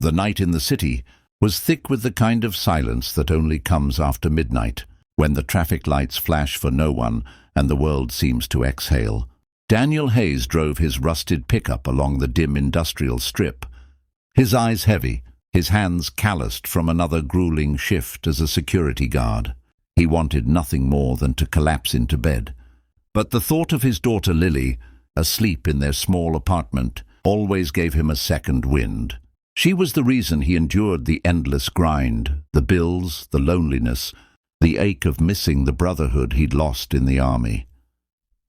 The night in the city was thick with the kind of silence that only comes after midnight, when the traffic lights flash for no one and the world seems to exhale. Daniel Hayes drove his rusted pickup along the dim industrial strip, his eyes heavy, his hands calloused from another grueling shift as a security guard. He wanted nothing more than to collapse into bed. But the thought of his daughter Lily, asleep in their small apartment, always gave him a second wind. She was the reason he endured the endless grind, the bills, the loneliness, the ache of missing the brotherhood he'd lost in the army.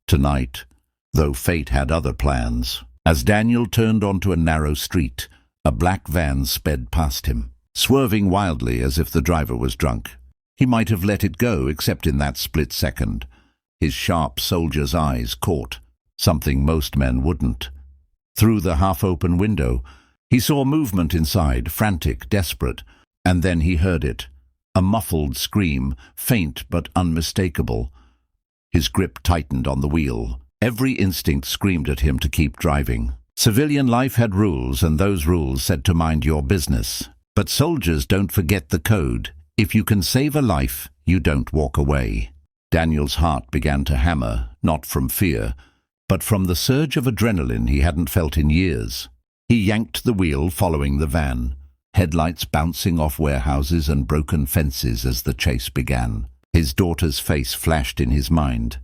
Tonight, though fate had other plans, as Daniel turned onto a narrow street, a black van sped past him, swerving wildly as if the driver was drunk. He might have let it go, except in that split second. His sharp soldier's eyes caught something most men wouldn't. Through the half-open window, he saw movement inside, frantic, desperate, and then he heard it. A muffled scream, faint but unmistakable. His grip tightened on the wheel. Every instinct screamed at him to keep driving. Civilian life had rules, and those rules said to mind your business. But soldiers don't forget the code. If you can save a life, you don't walk away. Daniel's heart began to hammer, not from fear, but from the surge of adrenaline he hadn't felt in years. He yanked the wheel, following the van, headlights bouncing off warehouses and broken fences as the chase began. His daughter's face flashed in his mind.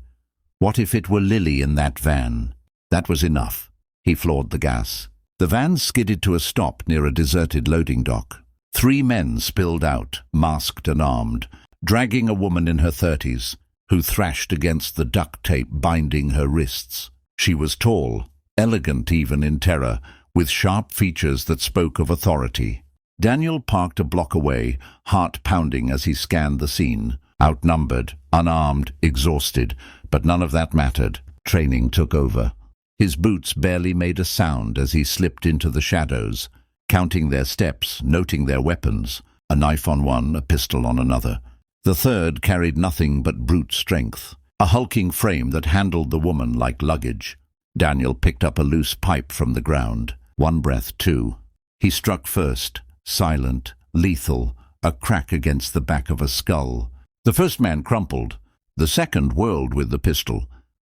What if it were Lily in that van? That was enough. He floored the gas. The van skidded to a stop near a deserted loading dock. 3 men spilled out, masked and armed, dragging a woman in her 30s, who thrashed against the duct tape binding her wrists. She was tall, elegant even in terror, with sharp features that spoke of authority. Daniel parked a block away, heart pounding as he scanned the scene. Outnumbered, unarmed, exhausted, but none of that mattered. Training took over. His boots barely made a sound as he slipped into the shadows, counting their steps, noting their weapons, a knife on one, a pistol on another. The third carried nothing but brute strength, a hulking frame that handled the woman like luggage. Daniel picked up a loose pipe from the ground. One breath, too. He struck first, silent, lethal, a crack against the back of a skull. The first man crumpled. The second whirled with the pistol.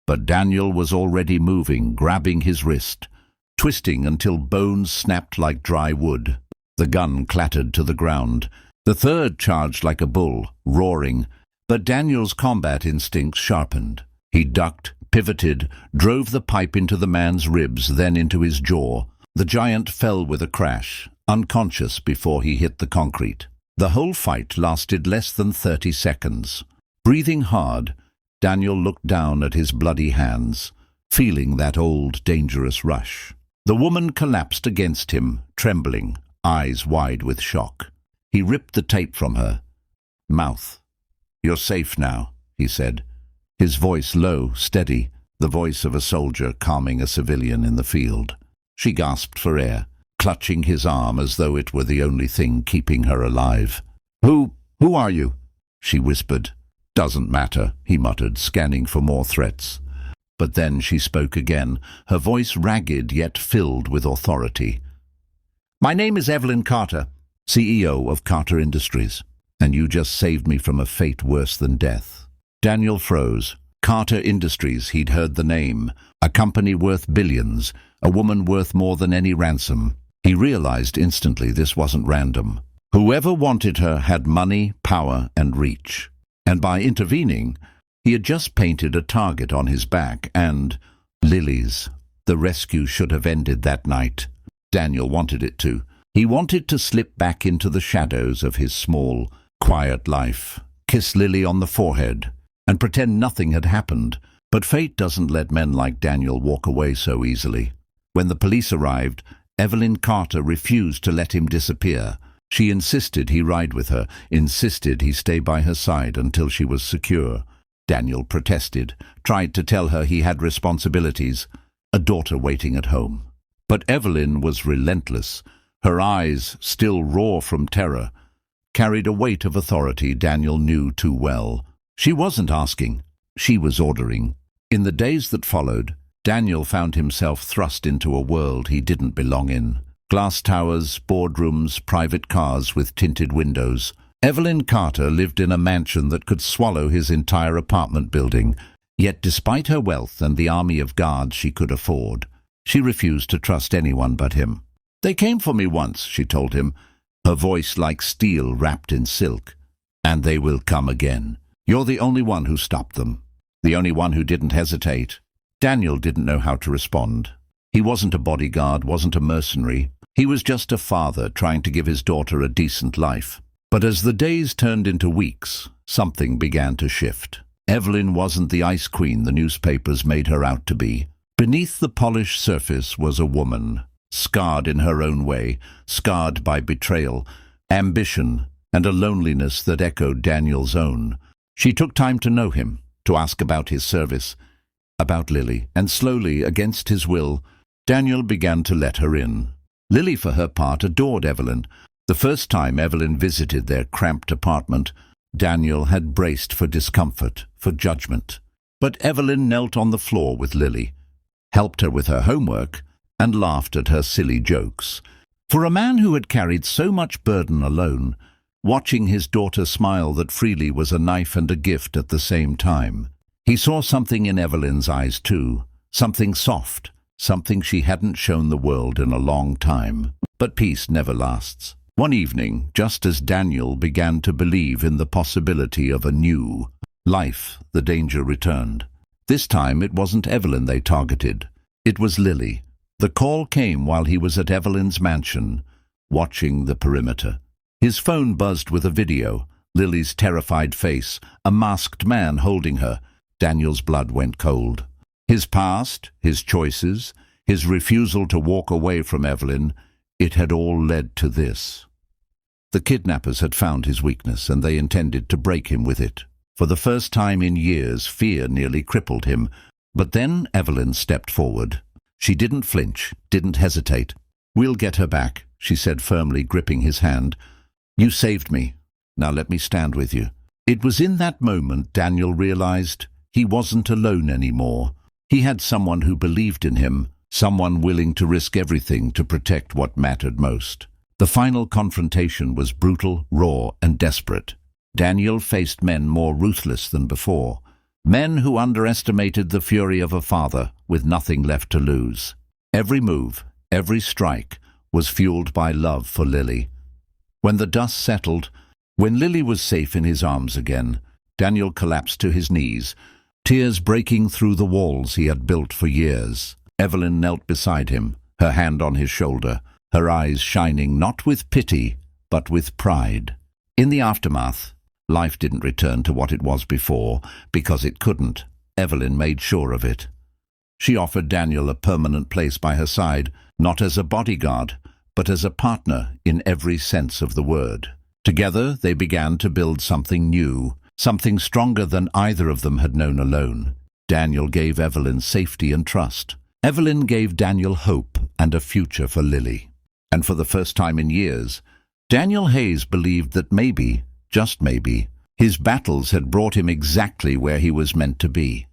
But Daniel was already moving, grabbing his wrist, twisting until bones snapped like dry wood. The gun clattered to the ground. The third charged like a bull, roaring, but Daniel's combat instincts sharpened. He ducked, pivoted, drove the pipe into the man's ribs, then into his jaw. The giant fell with a crash, unconscious before he hit the concrete. The whole fight lasted less than 30 seconds. Breathing hard, Daniel looked down at his bloody hands, feeling that old, dangerous rush. The woman collapsed against him, trembling, eyes wide with shock. He ripped the tape from her. Mouth. "You're safe now," he said, his voice low, steady, the voice of a soldier calming a civilian in the field. She gasped for air, clutching his arm as though it were the only thing keeping her alive. Who are you?" she whispered. "Doesn't matter," he muttered, scanning for more threats. But then she spoke again, her voice ragged yet filled with authority. "My name is Evelyn Carter, CEO of Carter Industries, and you just saved me from a fate worse than death." Daniel froze. Carter Industries, he'd heard the name. A company worth billions, a woman worth more than any ransom. He realized instantly this wasn't random. Whoever wanted her had money, power, and reach. And by intervening, he had just painted a target on his back, and Lily's. The rescue should have ended that night. Daniel wanted it to. He wanted to slip back into the shadows of his small, quiet life, kiss Lily on the forehead, and pretend nothing had happened. But fate doesn't let men like Daniel walk away so easily. When the police arrived, Evelyn Carter refused to let him disappear. She insisted he ride with her, insisted he stay by her side until she was secure. Daniel protested, tried to tell her he had responsibilities, a daughter waiting at home. But Evelyn was relentless. Her eyes, still raw from terror, carried a weight of authority Daniel knew too well. She wasn't asking, she was ordering. In the days that followed, Daniel found himself thrust into a world he didn't belong in. Glass towers, boardrooms, private cars with tinted windows. Evelyn Carter lived in a mansion that could swallow his entire apartment building. Yet despite her wealth and the army of guards she could afford, she refused to trust anyone but him. "They came for me once," she told him, her voice like steel wrapped in silk. "And they will come again. You're the only one who stopped them. The only one who didn't hesitate." Daniel didn't know how to respond. He wasn't a bodyguard, wasn't a mercenary. He was just a father trying to give his daughter a decent life. But as the days turned into weeks, something began to shift. Evelyn wasn't the ice queen the newspapers made her out to be. Beneath the polished surface was a woman, scarred in her own way, scarred by betrayal, ambition, and a loneliness that echoed Daniel's own. She took time to know him, to ask about his service, about Lily, and slowly, against his will, Daniel began to let her in. Lily, for her part, adored Evelyn. The first time Evelyn visited their cramped apartment, Daniel had braced for discomfort, for judgment. But Evelyn knelt on the floor with Lily, helped her with her homework, and laughed at her silly jokes. For a man who had carried so much burden alone, watching his daughter smile that freely was a knife and a gift at the same time. He saw something in Evelyn's eyes too, something soft, something she hadn't shown the world in a long time. But peace never lasts. One evening, just as Daniel began to believe in the possibility of a new life, the danger returned. This time it wasn't Evelyn they targeted. It was Lily. The call came while he was at Evelyn's mansion, watching the perimeter. His phone buzzed with a video, Lily's terrified face, a masked man holding her. Daniel's blood went cold. His past, his choices, his refusal to walk away from Evelyn, it had all led to this. The kidnappers had found his weakness, and they intended to break him with it. For the first time in years, fear nearly crippled him. But then Evelyn stepped forward. She didn't flinch, didn't hesitate. "We'll get her back," she said firmly, gripping his hand. "You saved me. Now let me stand with you." It was in that moment Daniel realized he wasn't alone anymore. He had someone who believed in him, someone willing to risk everything to protect what mattered most. The final confrontation was brutal, raw, and desperate. Daniel faced men more ruthless than before, men who underestimated the fury of a father with nothing left to lose. Every move, every strike, was fueled by love for Lily. When the dust settled, when Lily was safe in his arms again, Daniel collapsed to his knees, tears breaking through the walls he had built for years. Evelyn knelt beside him, her hand on his shoulder, her eyes shining not with pity, but with pride. In the aftermath, life didn't return to what it was before, because it couldn't. Evelyn made sure of it. She offered Daniel a permanent place by her side, not as a bodyguard, but as a partner in every sense of the word. Together they began to build something new, something stronger than either of them had known alone. Daniel gave Evelyn safety and trust. Evelyn gave Daniel hope and a future for Lily. And for the first time in years, Daniel Hayes believed that maybe, just maybe, his battles had brought him exactly where he was meant to be.